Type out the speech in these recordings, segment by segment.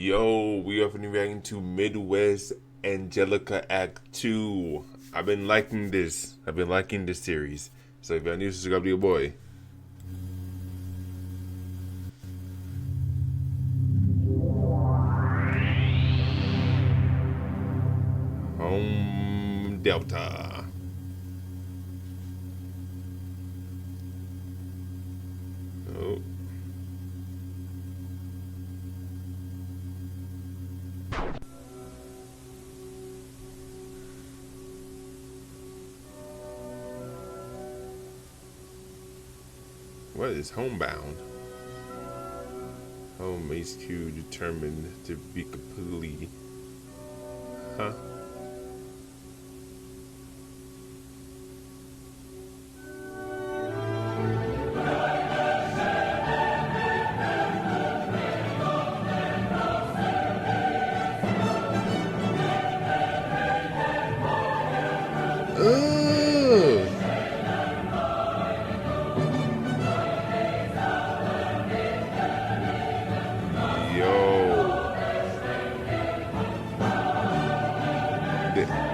Yo, we are finna reacting to Midwest Angelica Act 2. I've been liking this. Series. So if y'all new, subscribe to your boy. Home Delta. Oh. What is homebound? Home HQ determined to be completely. Huh?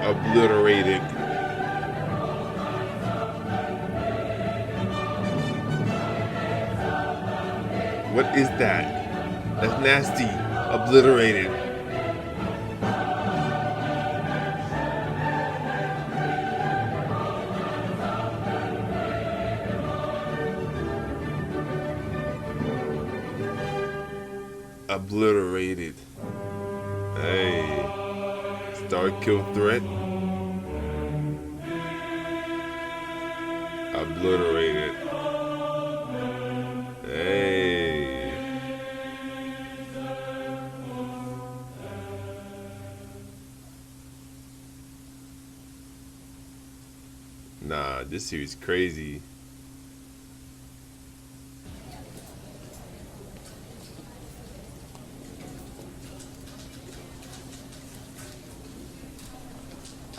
Obliterated. What is that? That's nasty. Obliterated. Obliterated. Hey. Star kill threat. Obliterated. Hey. Nah, this series crazy.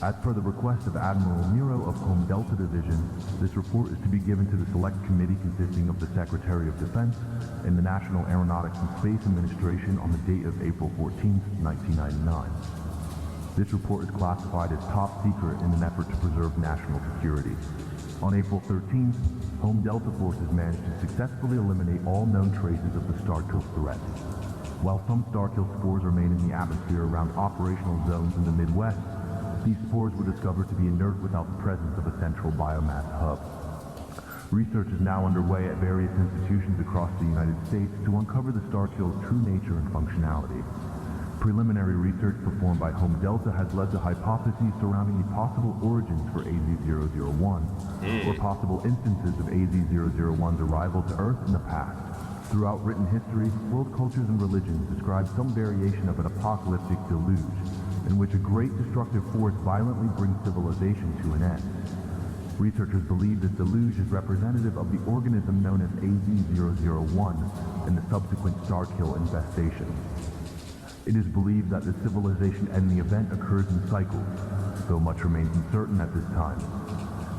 As per the request of Admiral Nero of Home Delta Division, this report is to be given to the Select Committee consisting of the Secretary of Defense and the National Aeronautics and Space Administration on the date of April 14, 1999. This report is classified as top secret in an effort to preserve national security. On April 13th, Home Delta forces managed to successfully eliminate all known traces of the Starkill threat. While some Starkill spores remain in the atmosphere around operational zones in the Midwest, these spores were discovered to be inert without the presence of a central biomass hub. Research is now underway at various institutions across the United States to uncover the Starkill's true nature and functionality. Preliminary research performed by Home Delta has led to hypotheses surrounding the possible origins for AZ-001, or possible instances of AZ-001's arrival to Earth in the past. Throughout written history, world cultures and religions describe some variation of an apocalyptic deluge, in which a great destructive force violently brings civilization to an end. Researchers believe this deluge is representative of the organism known as AZ-001 and the subsequent Starkill infestation. It is believed that the civilization-ending event occurs in cycles, though much remains uncertain at this time.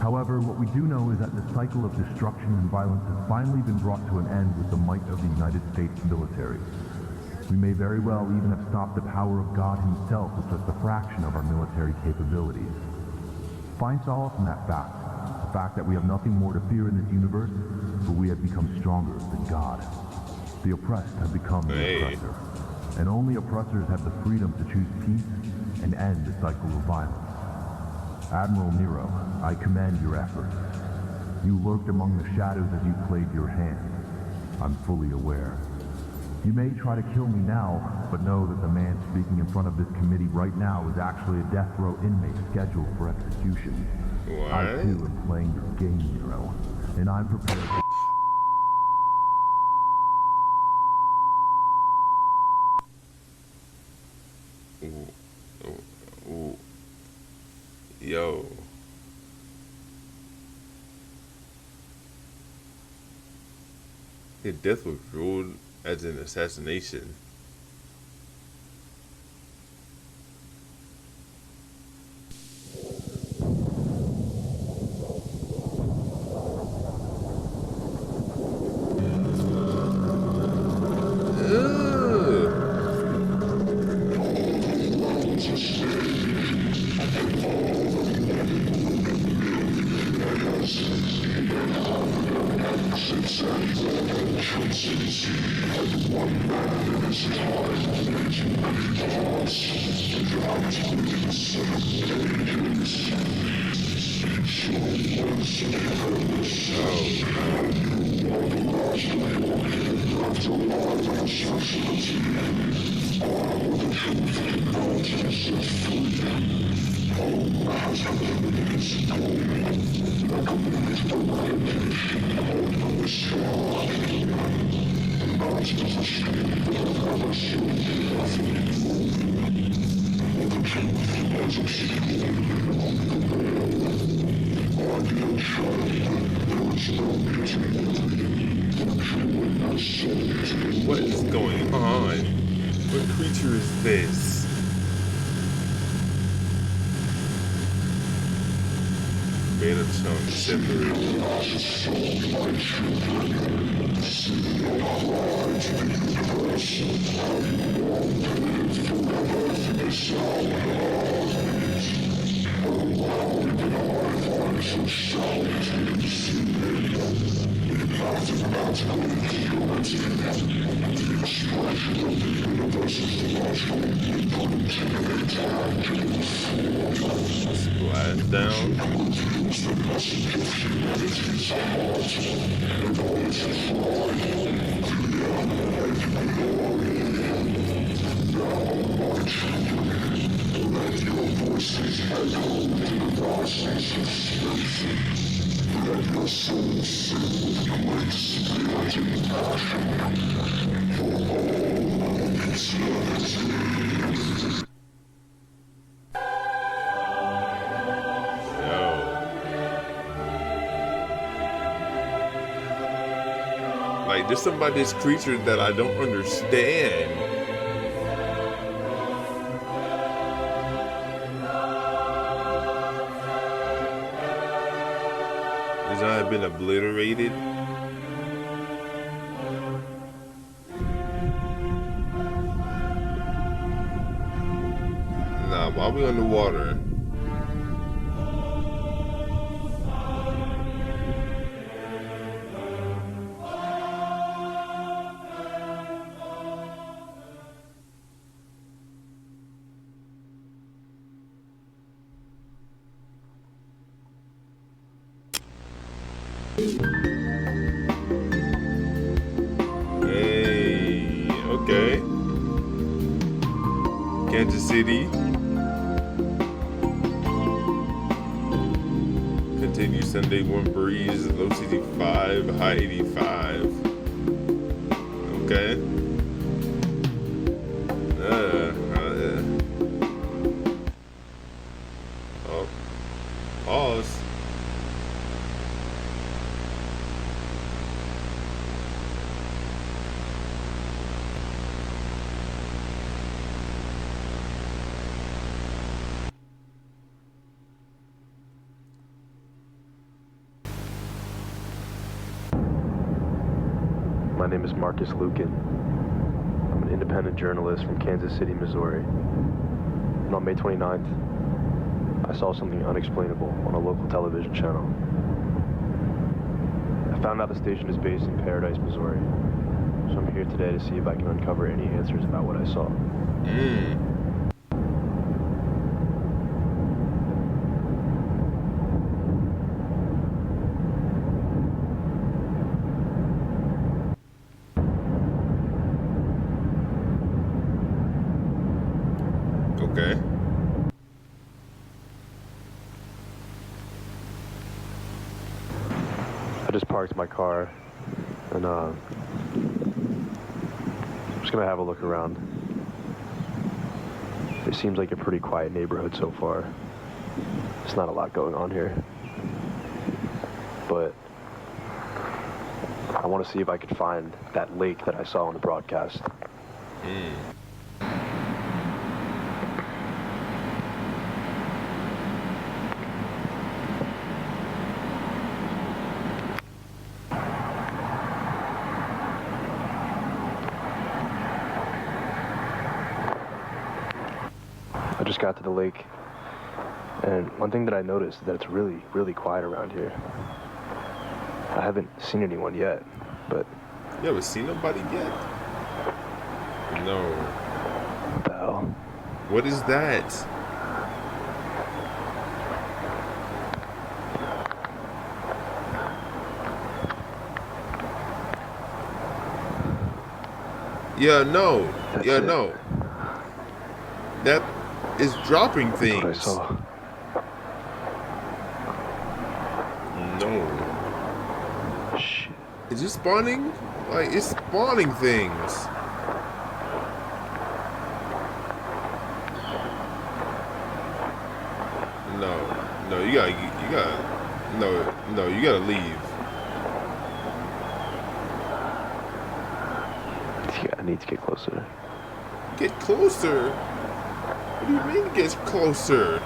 However, what we do know is that the cycle of destruction and violence has finally been brought to an end with the might of the United States military. We may very well even have stopped the power of God himself with just a fraction of our military capabilities. Find solace in that fact, the fact that we have nothing more to fear in this universe, but we have become stronger than God. The oppressed have become the oppressor, and only oppressors have the freedom to choose peace and end the cycle of violence. Admiral Nero, I commend your efforts. You lurked among the shadows as you played your hand. I'm fully aware. You may try to kill me now, but know that the man speaking in front of this committee right now is actually a death row inmate scheduled for execution. What? I too am playing your game, Nero, and I'm prepared to... Yo. His death was ruled as an assassination. What is going on? What creature is this? Made of some separate. Splash down. Like, there's something about this creature that I don't understand. Has not been obliterated? Nah, why are we underwater? Hey, okay. Kansas City. Continue Sunday, warm breeze, low 65, high 85. Okay. Oh, pause. My name is Marcus Lucan. I'm an independent journalist from Kansas City, Missouri. And on May 29th, I saw something unexplainable on a local television channel. I found out the station is based in Paradise, Missouri. So I'm here today to see if I can uncover any answers about what I saw. Okay. I just parked my car and I'm just gonna have a look around. It seems like a pretty quiet neighborhood so far. There's not a lot going on here. But I want to see if I could find that lake that I saw on the broadcast. I just got to the lake And one thing that I noticed is that it's really, really quiet around here. I haven't seen anyone yet, but... You ever seen nobody yet? No. What the hell? What is that? Yeah, no. That's it. No. That is dropping things. That's what I saw. No. Shit. Is it spawning? Like, it's spawning things. No, you gotta, you gotta leave. Yeah, I need to get closer. Get closer? What do you mean get closer?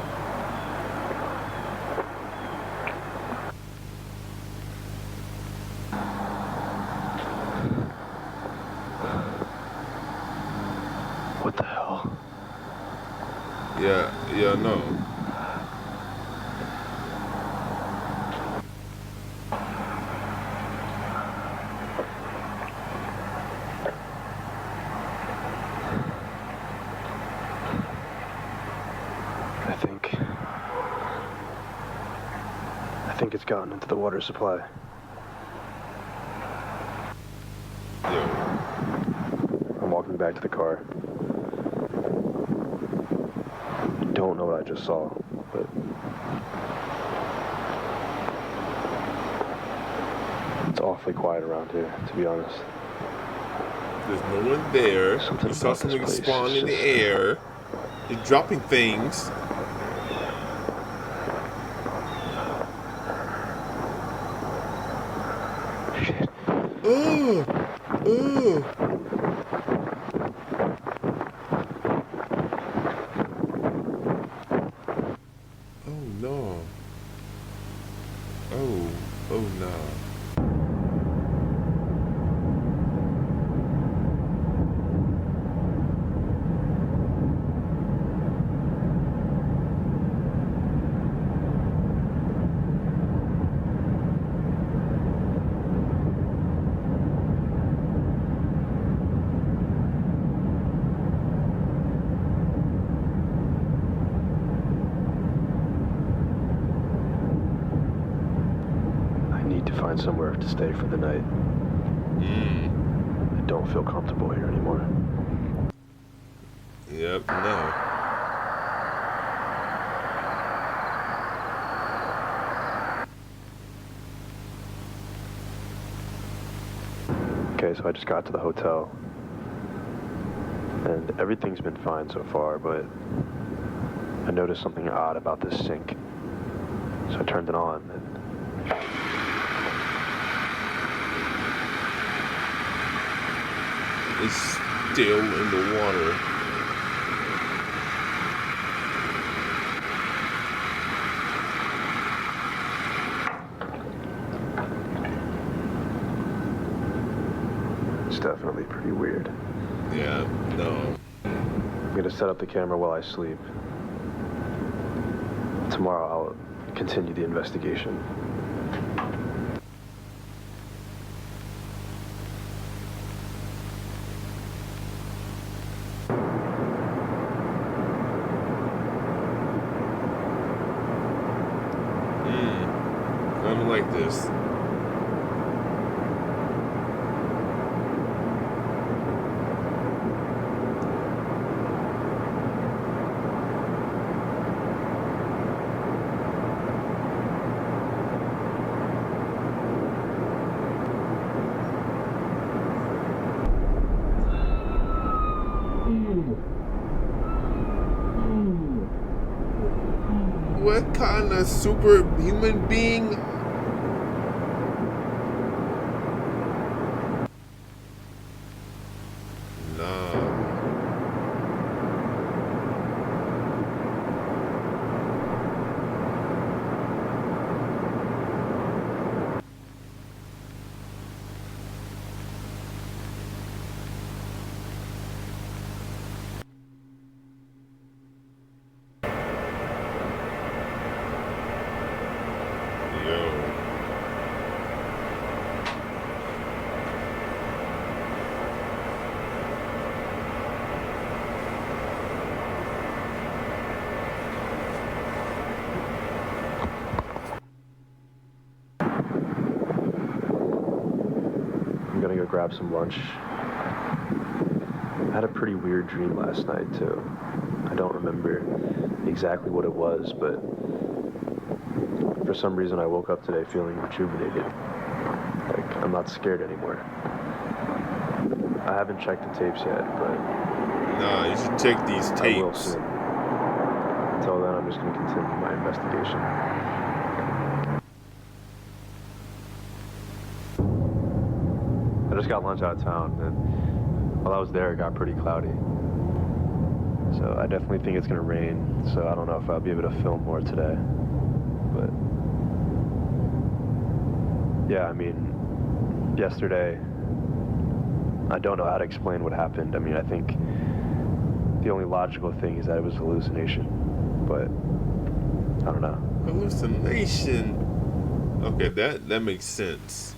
What the hell? Yeah, no. I think it's gotten into the water supply. Yo. I'm walking back to the car. Don't know what I just saw, but it's awfully quiet around here, to be honest. There's no one there. Something You saw about this something place spawn is in the just- air. It's dropping things. Shit. Oh! Oh no. Oh no. Find somewhere to stay for the night. I don't feel comfortable here anymore. Yep, no. Okay, so I just got to the hotel. And everything's been fine so far, but I noticed something odd about this sink. So I turned it on and It's still in the water. it's definitely pretty weird. Yeah, no. I'm gonna set up the camera while I sleep. Tomorrow I'll continue the investigation. I don't like this. What kind of superhuman being? Nah. gonna go grab some lunch. I had a pretty weird dream last night, too. I don't remember exactly what it was, but for some reason I woke up today feeling rejuvenated. Like, I'm not scared anymore. I haven't checked the tapes yet, but... Nah, you should check these tapes. I will soon. Until then, I'm just gonna continue my investigation. I just got lunch out of town, and while I was there, it got pretty cloudy. So I definitely think it's gonna rain, so I don't know if I'll be able to film more today. But yeah, I mean, yesterday, I don't know how to explain what happened. I mean, I think the only logical thing is that it was a hallucination, but I don't know. Hallucination. Okay, that makes sense.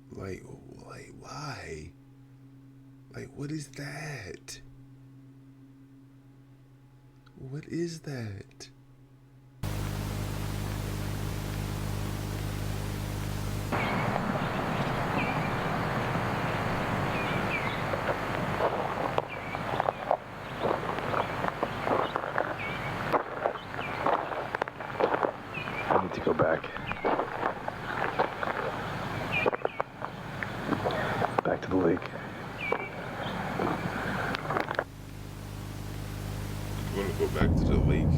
Like why? Like, what is that? What is that? I need to go back. Back to the lake. You want to go back to the lake?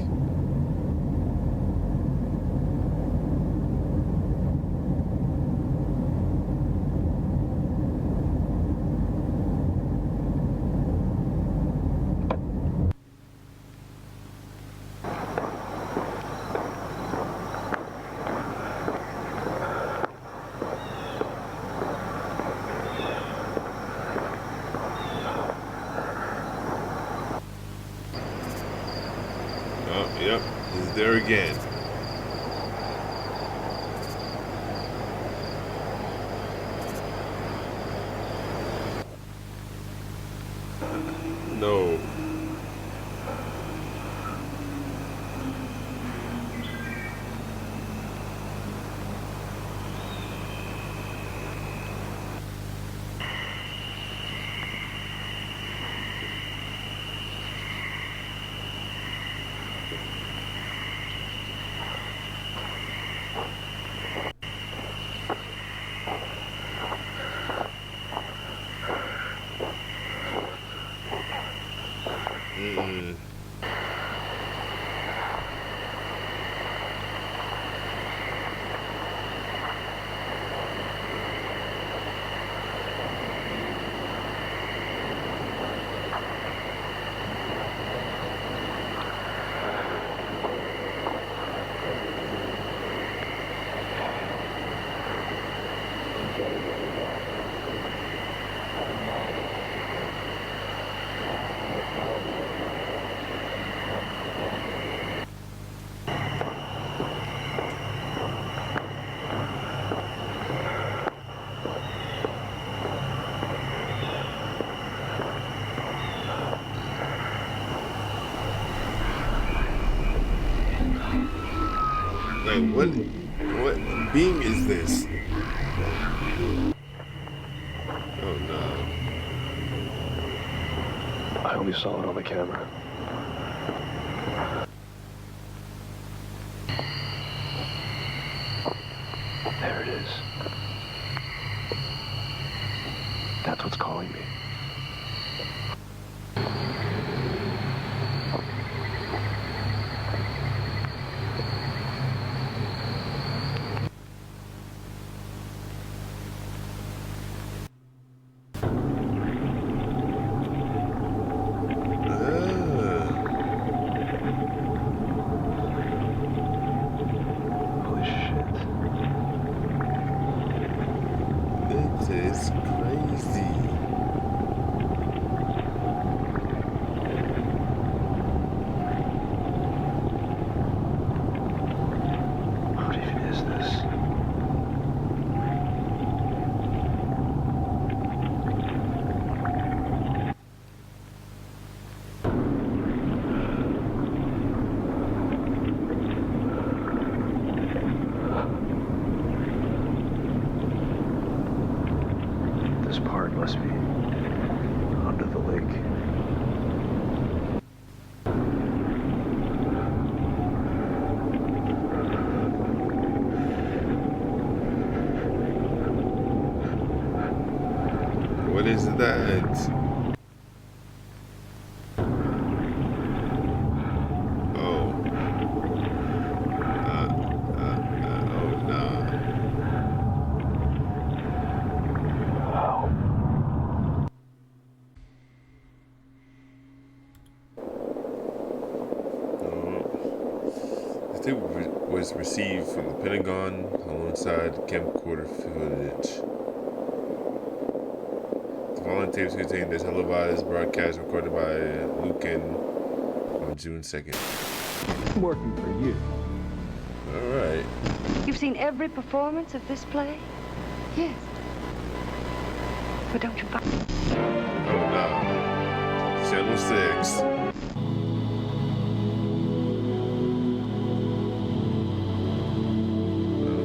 Oh, yep, he's there again. No. Mm-mm. Like, what being is this? Oh no. I only saw it on the camera. There it is. That's what's calling me. Holy shit. This is crazy. What even is this? must be under the lake. What is that? Was received from the Pentagon alongside camcorder footage. The following tapes contain the televised broadcast recorded by Lucan on June 2nd. Working for you. Alright. You've seen every performance of this play? Yes. But don't you find... Oh no. Channel 6.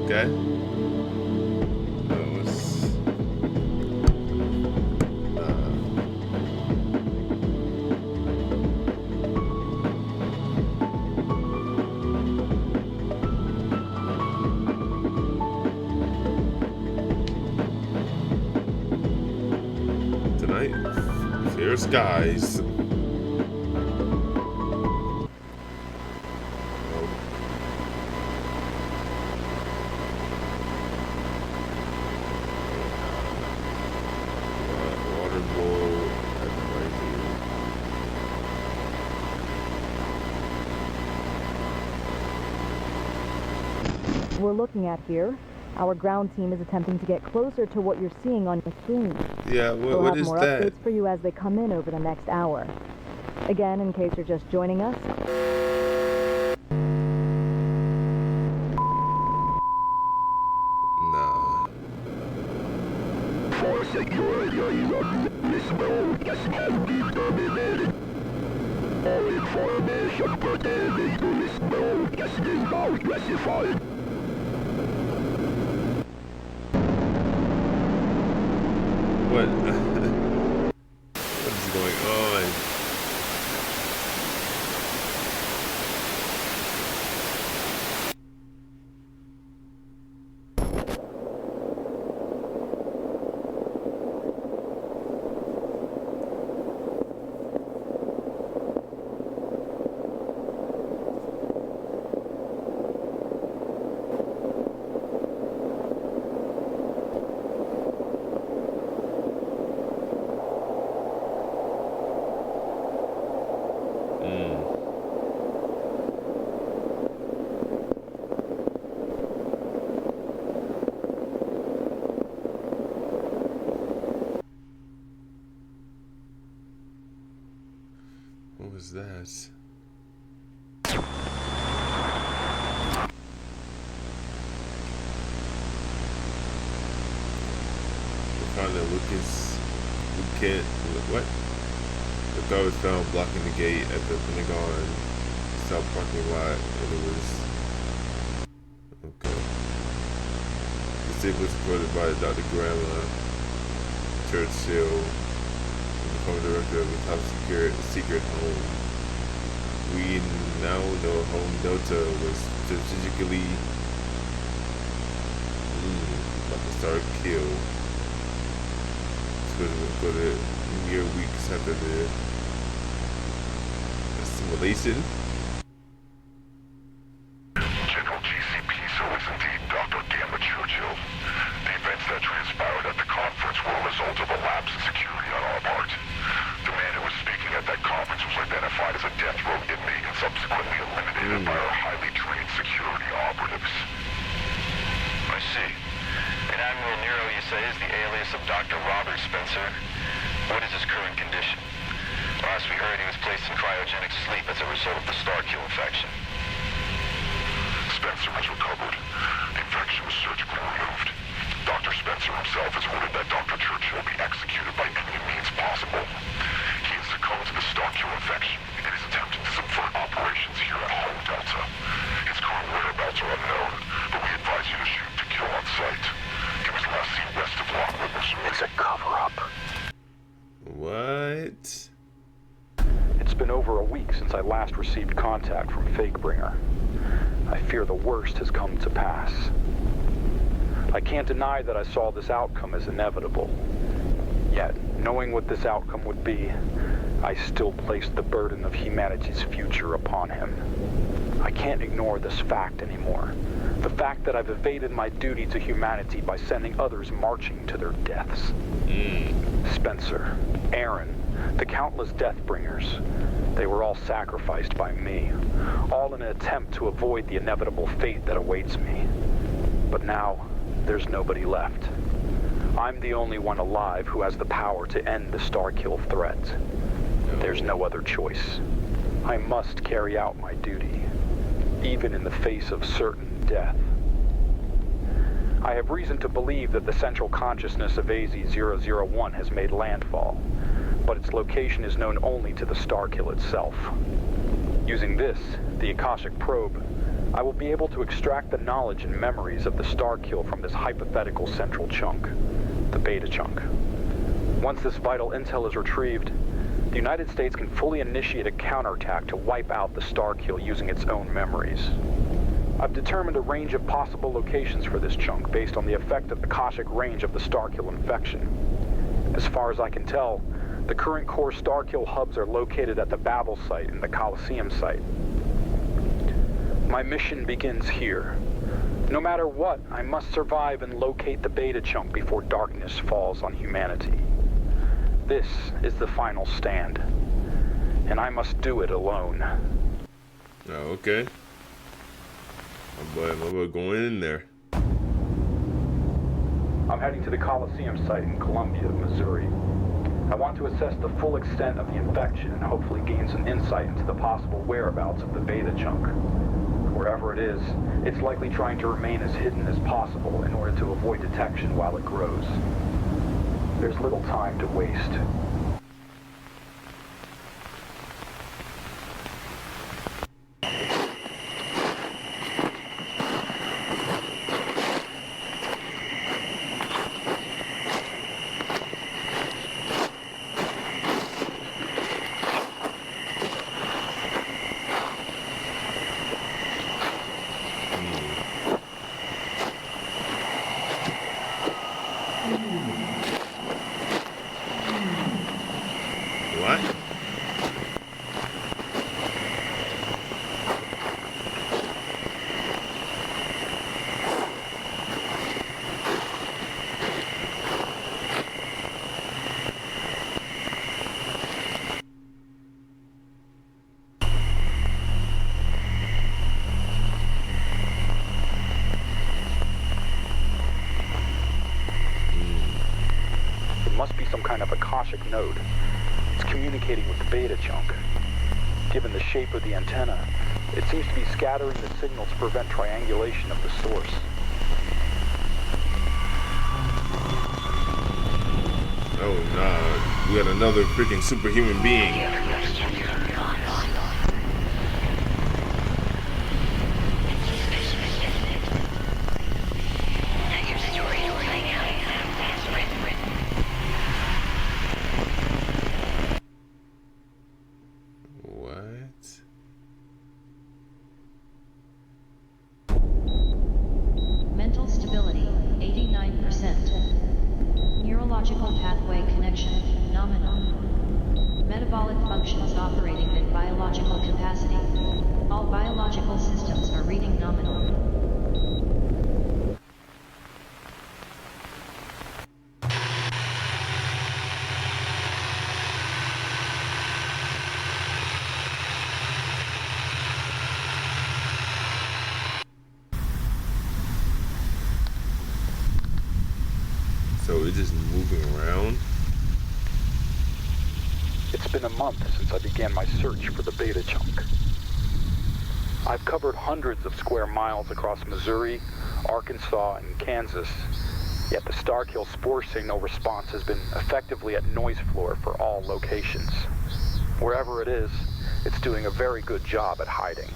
Okay. That was tonight. Clear skies. We're looking at here. Our ground team is attempting to get closer to what you're seeing on your screen. Yeah, what is we'll have more that? updates for you as they come in over the next hour. Again, in case you're just joining us. Nah. All information pertaining to this node is now classified. What? What is going on? What was that? They found that what? The car was found blocking the gate at the Pentagon South parking lot, and it was okay. The tape was recorded by Dr. Grandma Churchill, the former director of the top secret home. We now know Home Delta was strategically about to start a kill. Because it was recorded mere weeks after the assimilation. General GCP, so is indeed Dr. Gamma Churchill. The events that transpired at the conference were a result of a lapse in security on our part. The man who was speaking at that conference was identified as a death row inmate and subsequently eliminated by our highly trained security operatives. I see. And Admiral Nero, you say, is the alias of Dr. Robert Spencer. What is his current condition? Last we heard, he was placed in cryogenic sleep as a result of the Starkill infection. Spencer has recovered. The infection was surgically removed. Dr. Spencer himself has ordered that Dr. Churchill be executed by any means possible. He has succumbed to the Starkill infection and is attempting to subvert operations here at Home Delta. His current whereabouts are unknown, but we advise you to shoot to kill on sight. He was last seen west of Lock River. It's a cover-up. received contact from Fakebringer. I fear the worst has come to pass. I can't deny that I saw this outcome as inevitable. Yet, knowing what this outcome would be, I still placed the burden of humanity's future upon him. I can't ignore this fact anymore. The fact that I've evaded my duty to humanity by sending others marching to their deaths. Spencer, Aaron, the countless Deathbringers, they were all sacrificed by me, all in an attempt to avoid the inevitable fate that awaits me. But now, there's nobody left. I'm the only one alive who has the power to end the Starkill threat. There's no other choice. I must carry out my duty, even in the face of certain death. I have reason to believe that the central consciousness of AZ-001 has made landfall, but its location is known only to the Starkill itself. Using this, the Akashic probe, I will be able to extract the knowledge and memories of the Starkill from this hypothetical central chunk, the Beta chunk. Once this vital intel is retrieved, the United States can fully initiate a counterattack to wipe out the Starkill using its own memories. I've determined a range of possible locations for this chunk based on the effective Akashic range of the Starkill infection. As far as I can tell, the current core Starkill hubs are located at the Babel site and the Coliseum site. My mission begins here. No matter what, I must survive and locate the Beta chunk before darkness falls on humanity. This is the final stand, and I must do it alone. Oh, okay. My boy going in there. I'm heading to the Coliseum site in Columbia, Missouri. I want to assess the full extent of the infection and hopefully gain some insight into the possible whereabouts of the Beta chunk. Wherever it is, it's likely trying to remain as hidden as possible in order to avoid detection while it grows. There's little time to waste. What? Must be some kind of Akashic node. It's communicating with the Beta chunk. Given the shape of the antenna, it seems to be scattering the signal to prevent triangulation of the source. Oh nah, we got another freaking superhuman being. Mental stability, 89%. Neurological pathway connection, nominal. Metabolic functions operating at biological capacity. All biological systems are reading nominal. So it's just moving around? It's been a month since I began my search for the Beta chunk. I've covered hundreds of square miles across Missouri, Arkansas, and Kansas, yet the Starkill spore signal response has been effectively at noise floor for all locations. Wherever it is, it's doing a very good job at hiding.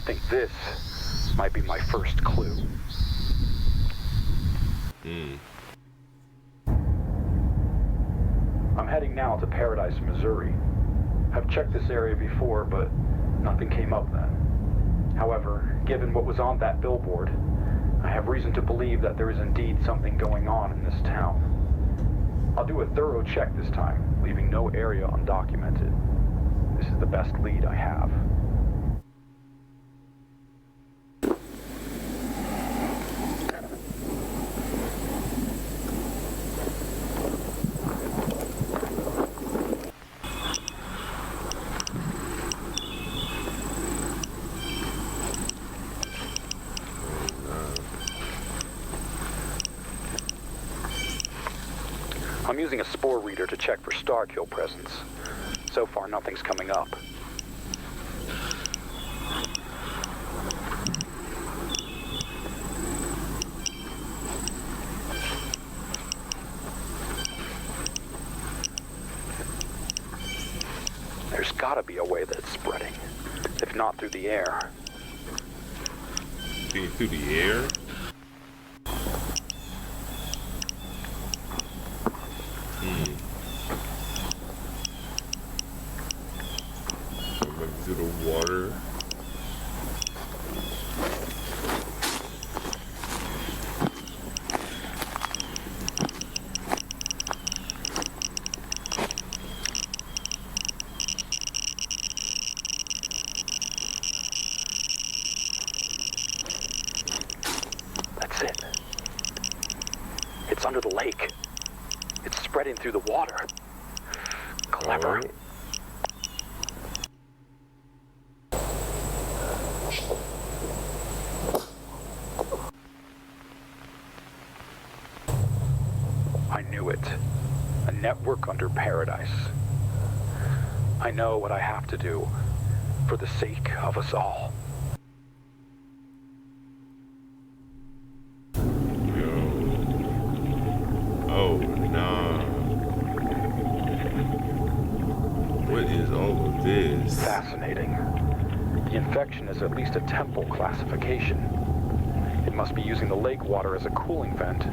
I think this might be my first clue. I'm heading now to Paradise, Missouri. I've checked this area before, but nothing came up then. However, given what was on that billboard, I have reason to believe that there is indeed something going on in this town. I'll do a thorough check this time, leaving no area undocumented. This is the best lead I have. I'm using a spore reader to check for star kill presence. So far, nothing's coming up. There's gotta be a way that it's spreading, if not through the air. Being through the air? Maybe through the water. That's it. It's under the lake. It's spreading through the water. Clever. I knew it. A network under Paradise. I know what I have to do for the sake of us all. Oh, nah. What is all of this? Fascinating. The infection is at least a temple classification. It must be using the lake water as a cooling vent,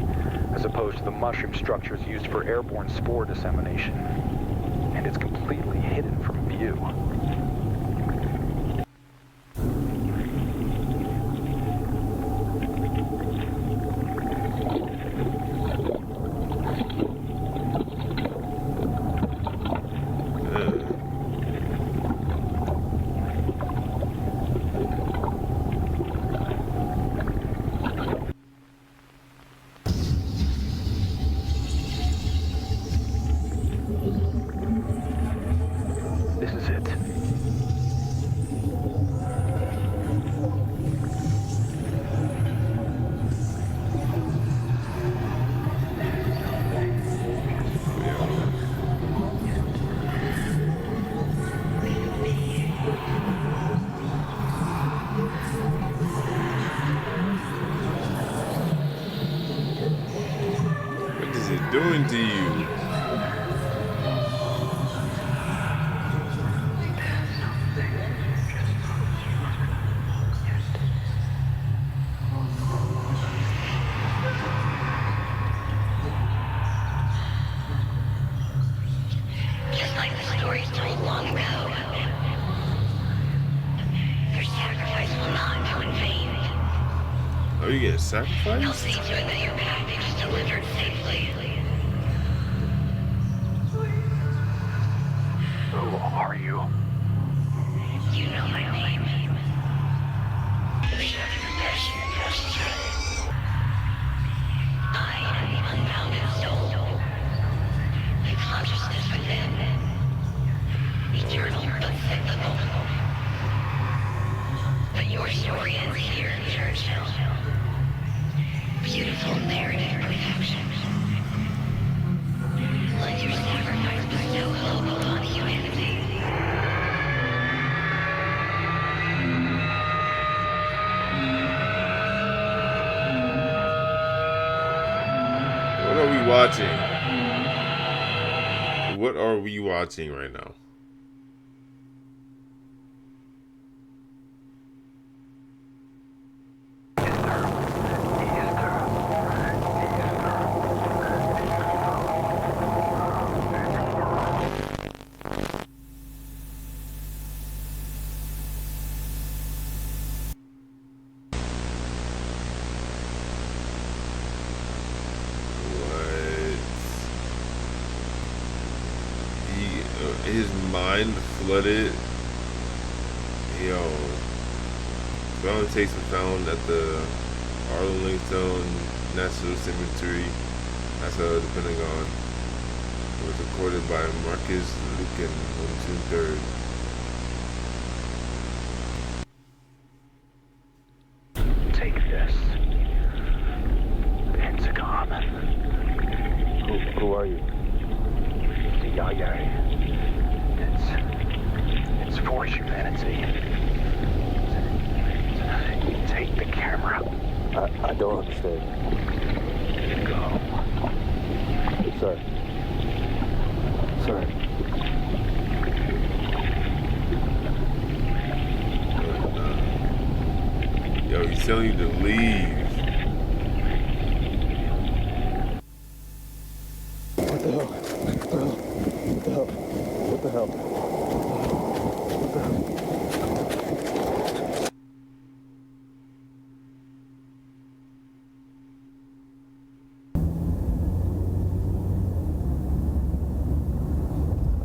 as opposed to the mushroom structures used for airborne spore dissemination. And it's completely hidden from view. This is it. What is it doing to you? Just like the stories told long ago. Your sacrifice will not go in vain. Oh, you get They'll sacrificed? see to it that your package is delivered safely. Who are you? You know my name. The chef profession trusts you. I am the unbounded soul. The consciousness within. Eternal but cyclical. But your story ends here in Churchill. Beautiful narrative perfection. Let your sacrifice bestow hope upon humanity. What are we watching? What are we watching right now? mind flooded. Yo, found tapes were found at the Arlington National Cemetery. That's the Pentagon. It was recorded by Marcus Lucan on June 3rd. Take this. Pentagon. Who are you? CIA. It's for humanity. Take the camera. I don't understand. Go. Sorry. Sorry. Yo, he's telling you to leave. What the hell? What the hell? What the hell? What the hell? What the hell?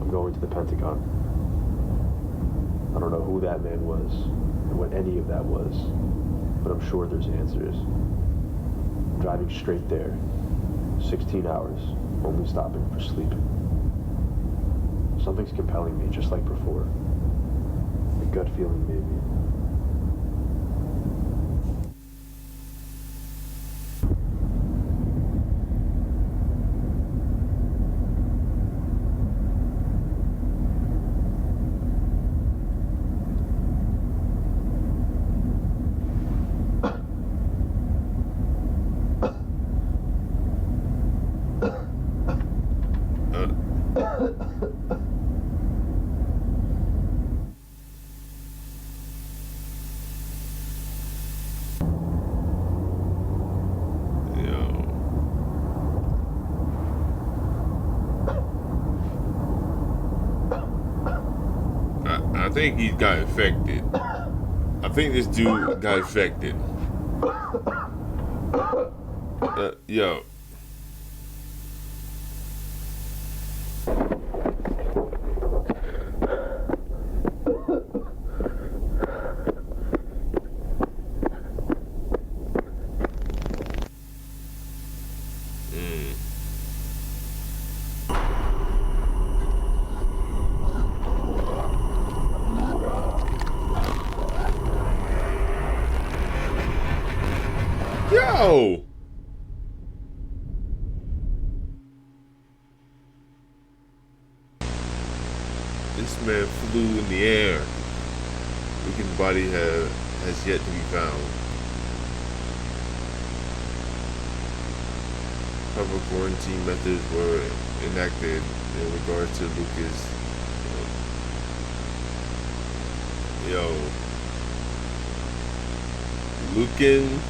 I'm going to the Pentagon. I don't know who that man was and what any of that was, but I'm sure there's answers. I'm driving straight there. 16 hours, only stopping for sleep. Something's compelling me, just like before. A gut feeling, maybe. I think he got infected. I think this dude got infected. Yo. Yo! This man flew in the air. Lucan's body has yet to be found. Proper quarantine methods were enacted in regards to Lucas. Yo. Lucan.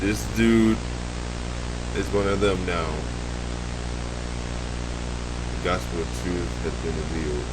This dude is one of them now. The gospel of truth has been revealed.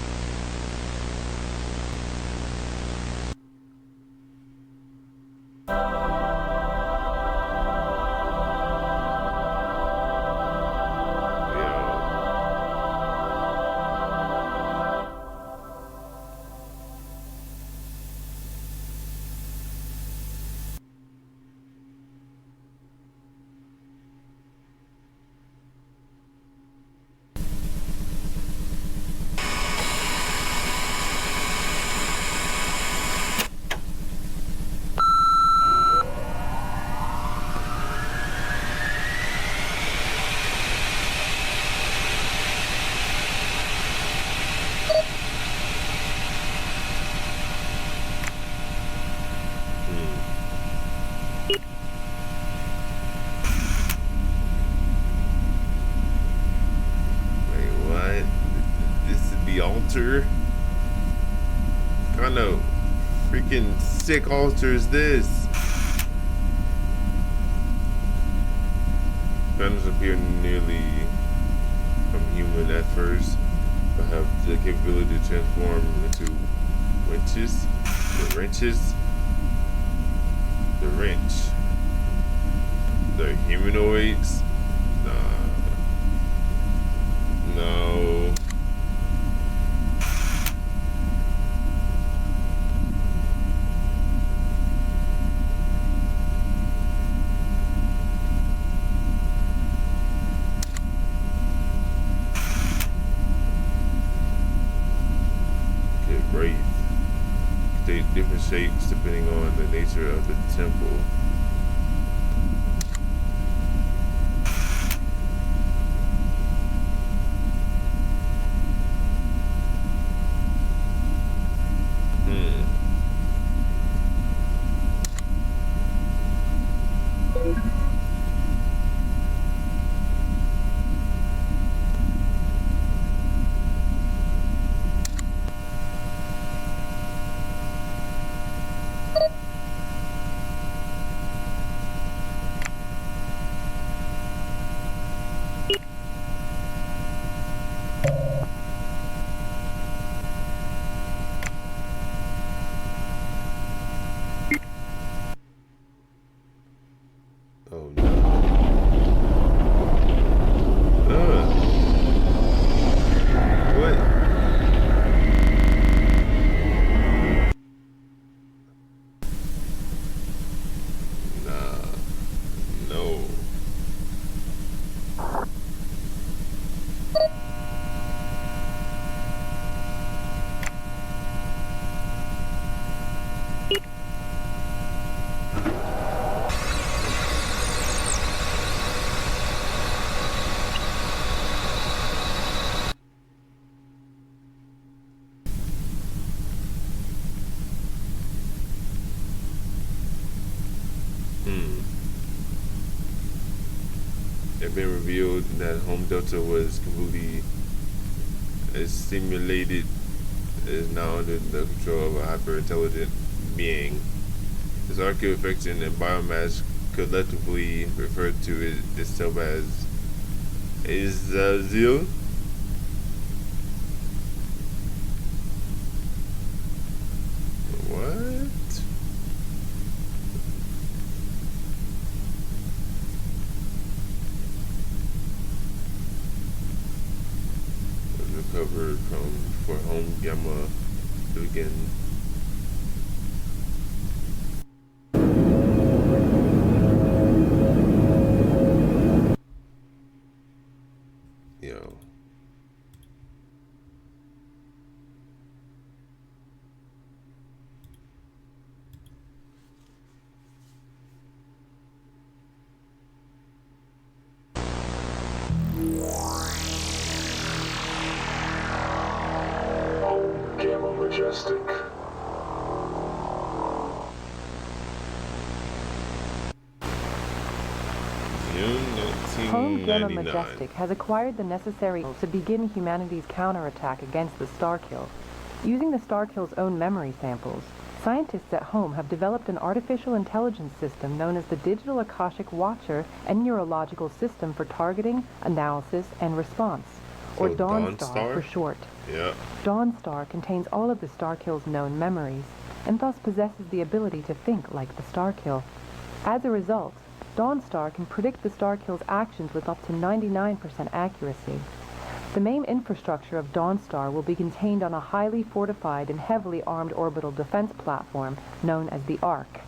Altar? What kind of freaking sick altar is this? Phantoms appear nearly from human at first, but have the capability to transform into wrenches. The wrenches? The wrench. The humanoids? Nah. No. depending on the nature of the temple. Oh no. What? Nah. No. It been revealed that Home Delta was completely simulated, is now under the control of a hyper-intelligent being. This archaeoaffection and biomass collectively referred to itself as Azazil. What? Recovered for home gamma again. Yo. Majestic. Home Gamma Majestic has acquired the necessary to begin humanity's counterattack against the Starkill. Using the Starkill's own memory samples, scientists at Home have developed an artificial intelligence system known as the Digital Akashic Watcher and Neurological System for Targeting, Analysis, and Response, or Dawnstar for short. Yeah. Dawnstar contains all of the Starkill's known memories, and thus possesses the ability to think like the Starkill. As a result, Dawnstar can predict the Starkill's actions with up to 99% accuracy. The main infrastructure of Dawnstar will be contained on a highly fortified and heavily armed orbital defense platform known as the Ark.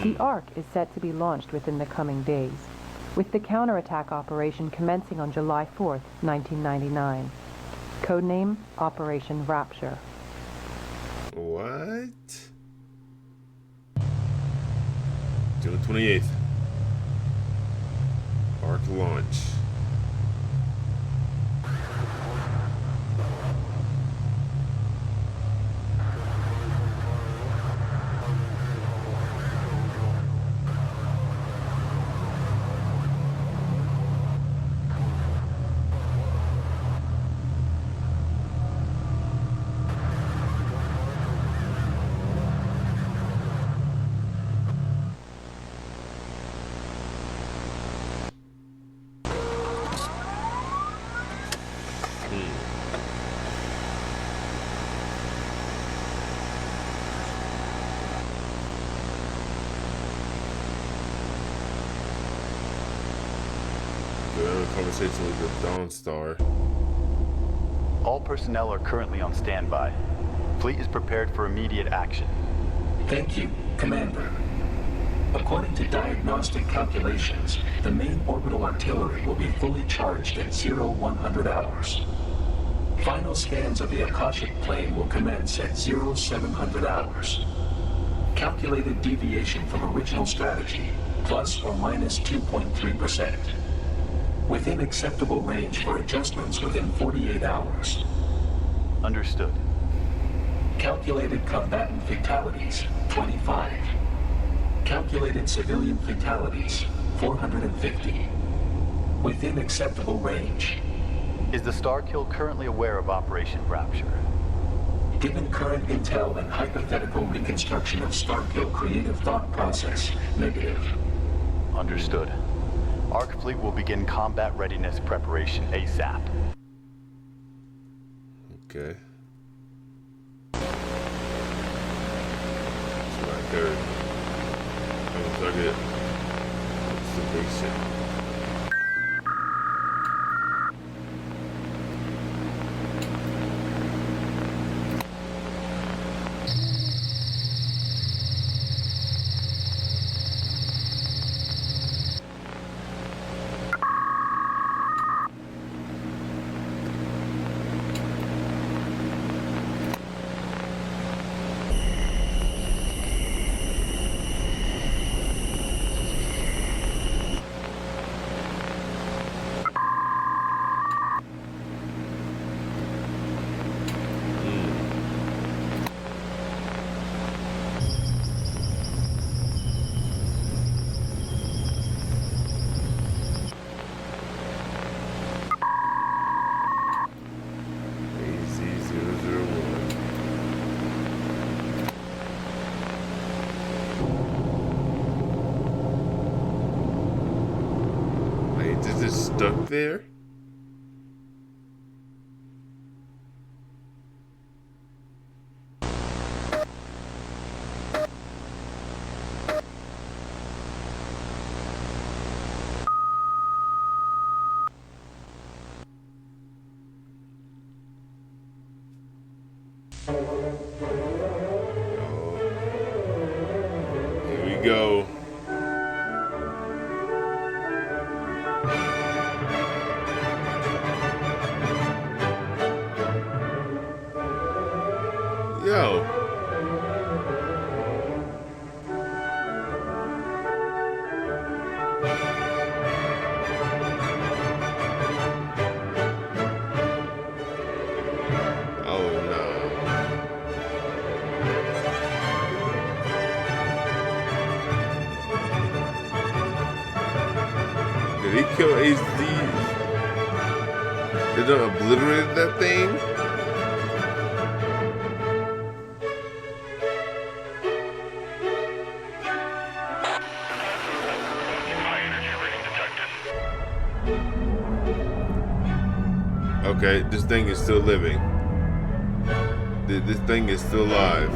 The Ark is set to be launched within the coming days, with the counterattack operation commencing on July 4th, 1999. Codename Operation Rapture. What? June 28th. Ark launch. Conversation with the Dawnstar. All personnel are currently on standby. Fleet is prepared for immediate action. Thank you, Commander. According to diagnostic calculations, the main orbital artillery will be fully charged at 0100 hours. Final scans of the Akashic plane will commence at 0700 hours. Calculated deviation from original strategy, plus or minus 2.3%. Within acceptable range for adjustments within 48 hours. Understood. Calculated combatant fatalities, 25. Calculated civilian fatalities, 450. Within acceptable range. Is the Starkill currently aware of Operation Rapture? Given current intel and hypothetical reconstruction of Starkill creative thought process, negative. Understood. Arc Fleet will begin combat readiness preparation ASAP. Okay. That's my third. Target observation. Stuck there? Here we go. Yo. Oh no. Did he kill HD? They done obliterated that thing? Okay, this thing is still living. This thing is still alive.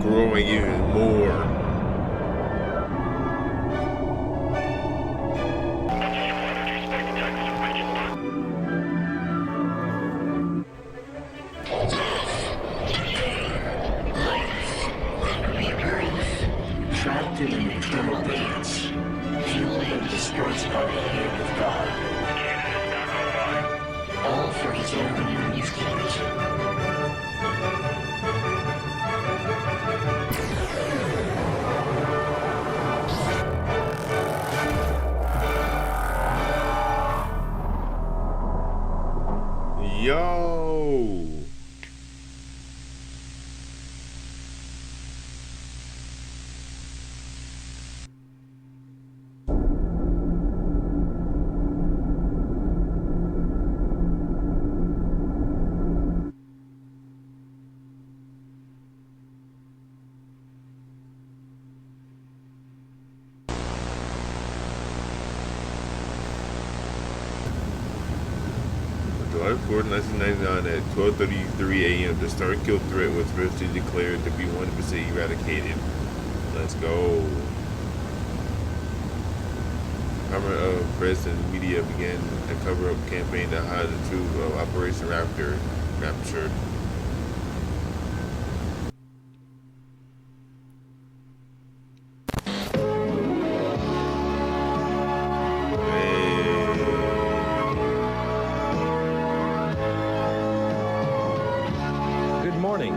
Growing even more. Trapped in an eternal dance, fueled and dispersed by the hand of God. All for his own amusement. July 4th, 1999 at 12:33 a.m. the Starkill threat was officially declared to be 100% eradicated. Let's go. Department of Press and Media began a cover-up campaign to hide the truth of Operation Rapture. Good morning.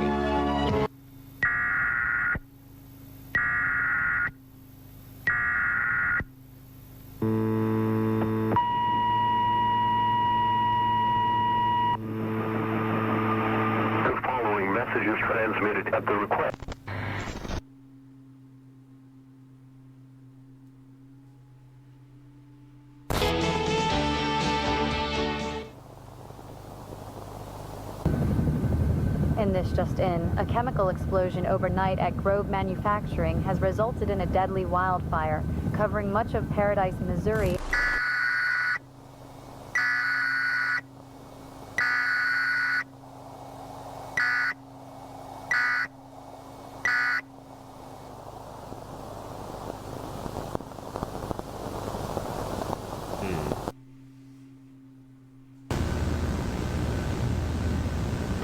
The following message is transmitted at the request. In this just in, a chemical explosion overnight at Grove Manufacturing has resulted in a deadly wildfire, covering much of Paradise, Missouri.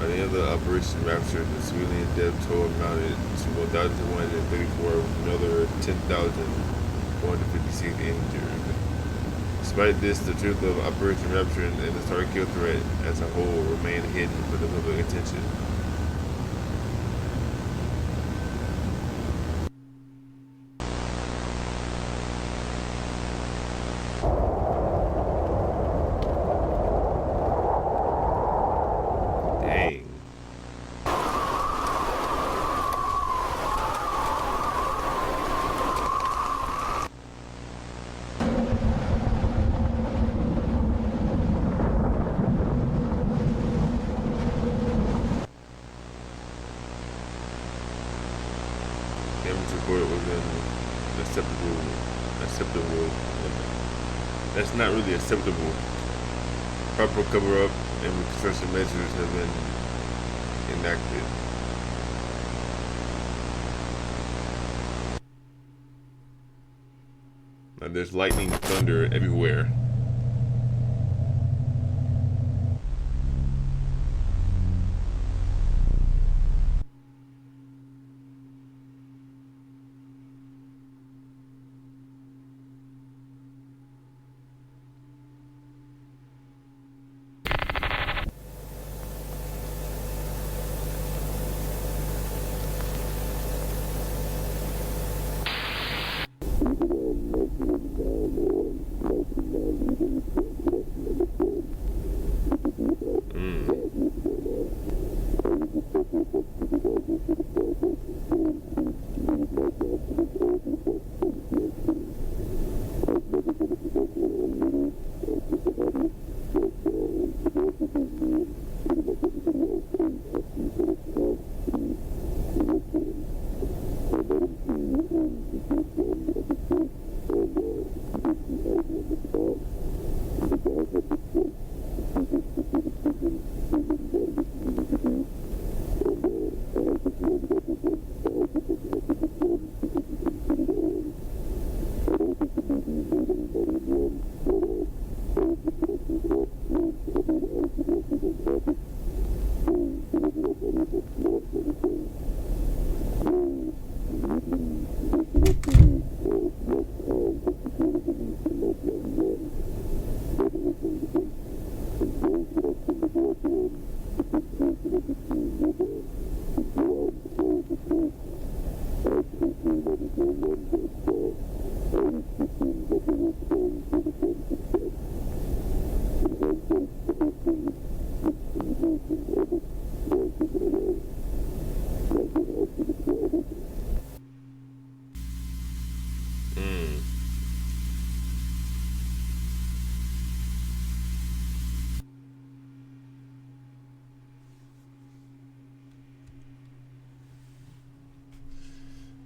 By the end of the Operation Rapture, the civilian death toll amounted to 1,134, with another 10,456 injured. Despite this, the truth of Operation Rapture and the Starkill threat as a whole remain hidden from the public attention. Dang. Damage report was acceptable. That's not really acceptable. Proper cover-up and reconstruction measures have been enacted. Now there's lightning, thunder everywhere.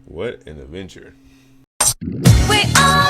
What an adventure. We are